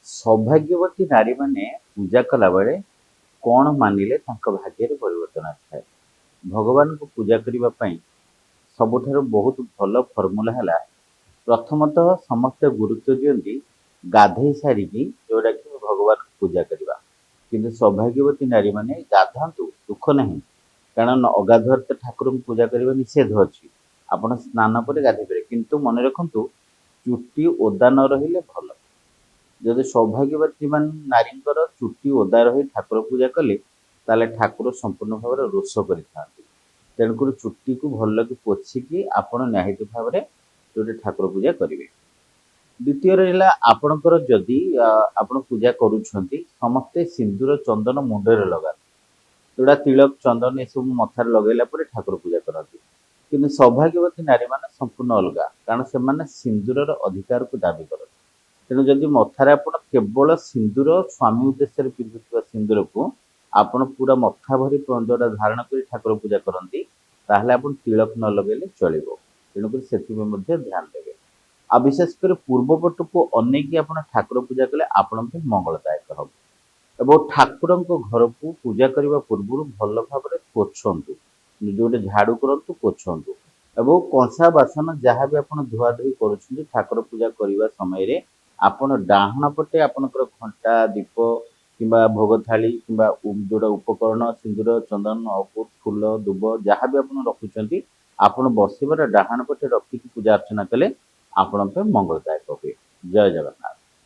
ସୌଭାଗ୍ୟବତୀ ନାରୀମାନେ ପୂଜା କଲାବେଳେ କ'ଣ ମାନିଲେ ତାଙ୍କ ଭାଗ୍ୟରେ ପରିବର୍ତ୍ତନ ଆସିଥାଏ? ଭଗବାନଙ୍କୁ ପୂଜା କରିବା ପାଇଁ ସବୁଠାରୁ ବହୁତ ଭଲ ଫର୍ମୁଲା ହେଲା, ପ୍ରଥମତଃ ସମସ୍ତେ ଗୁରୁତ୍ୱ ଦିଅନ୍ତି ଗାଧେଇ ସାରିକି ଯୋଉଟାକି ଭଗବାନଙ୍କୁ ପୂଜା କରିବା। କିନ୍ତୁ ସୌଭାଗ୍ୟବତୀ ନାରୀମାନେ ଗାଧାନ୍ତୁ, ଦୁଃଖ ନାହିଁ, କାରଣ ଅଗାଧୁଆରେ ତ ଠାକୁରଙ୍କୁ ପୂଜା କରିବା ନିଷେଧ ଅଛି। ଆପଣ ସ୍ନାନ ପରେ ଗାଧେଇ ପାରିବେ, କିନ୍ତୁ ମନେ ରଖନ୍ତୁ ଚୁଟି ଓଦା ନ ରହିଲେ ଭଲ। ଯଦି ସୌଭାଗ୍ୟବତୀ ନାରୀଙ୍କର ଚୁଟି ଓଦା ରହି ଠାକୁର ପୂଜା କଲେ, ତାହେଲେ ଠାକୁର ସମ୍ପୂର୍ଣ୍ଣ ଭାବରେ ରୋଷ କରିଥାନ୍ତି। ତେଣୁକରି ଚୁଟିକୁ ଭଲକି ପୋଛିକି ଆପଣ ନିହାତି ଭାବରେ ଯୋଉଠି ଠାକୁର ପୂଜା କରିବେ। ଦ୍ୱିତୀୟରେ ହେଲା, ଆପଣଙ୍କର ଯଦି ଆପଣ ପୂଜା କରୁଛନ୍ତି, ସମସ୍ତେ ସିନ୍ଦୁର ଚନ୍ଦନ ମୁଣ୍ଡରେ ଲଗାନ୍ତି। ଯୋଉଟା ତିଳକ ଚନ୍ଦନ ଏସବୁ ମଥାରେ ଲଗେଇଲା ପରେ ଠାକୁର ପୂଜା କରନ୍ତି। କିନ୍ତୁ ସୌଭାଗ୍ୟବତୀ ନାରୀମାନେ ସମ୍ପୂର୍ଣ୍ଣ ଅଲଗା, କାରଣ ସେମାନେ ସିନ୍ଦୁରର ଅଧିକାରକୁ ଦାବି କରନ୍ତି। ତେଣୁ ଯଦି ମଥାରେ ଆପଣ କେବଳ ସିନ୍ଦୁର, ସ୍ୱାମୀ ଉଦ୍ଦେଶ୍ୟରେ ପିନ୍ଧୁଥିବା ସିନ୍ଦୁରକୁ ଆପଣ ପୁରା ମଥା ଭରି ଯୋଉଟା ଧାରଣ କରି ଠାକୁର ପୂଜା କରନ୍ତି, ତାହେଲେ ଆପଣ ତିଳକ ନ ଲଗେଇଲେ ଚଳିବ। ତେଣୁକରି ସେଥିପାଇଁ ମଧ୍ୟ ଧ୍ୟାନ ଦେବେ। ଆଉ ବିଶେଷ କରି ପୂର୍ବ ପଟକୁ ଅନେଇକି ଆପଣ ଠାକୁର ପୂଜା କଲେ ଆପଣଙ୍କ ପାଇଁ ମଙ୍ଗଳଦାୟକ ହେବ। ଏବଂ ଠାକୁରଙ୍କ ଘରକୁ ପୂଜା କରିବା ପୂର୍ବରୁ ଭଲ ଭାବରେ ପୋଛନ୍ତୁ, ଯୋଉଠି ଝାଡୁ କରନ୍ତୁ, ପୋଛନ୍ତୁ। ଏବଂ କଂସା ବାସନ ଯାହା ବି ଆପଣ ଧୁଆଧୁଇ କରୁଛନ୍ତି ଠାକୁର ପୂଜା କରିବା ସମୟରେ, ଆପଣ ଡାହାଣ ପଟେ ଆପଣଙ୍କର ଘଣ୍ଟା, ଦୀପ କିମ୍ବା ଭୋଗ ଥାଳି କିମ୍ବା ଯୋଉଟା ଉପକରଣ, ସିନ୍ଦୁର, ଚନ୍ଦନ, ଅଗୁର, ଫୁଲ, ଦୁବ ଯାହା ବି ଆପଣ ରଖୁଛନ୍ତି, ଆପଣ ବସିବାର ଡାହାଣ ପଟେ ରଖିକି ପୂଜା ଅର୍ଚ୍ଚନା କଲେ ଆପଣଙ୍କ ପାଇଁ ମଙ୍ଗଳଦାୟକ ହୁଏ। ଜୟ ଜଗନ୍ନାଥ।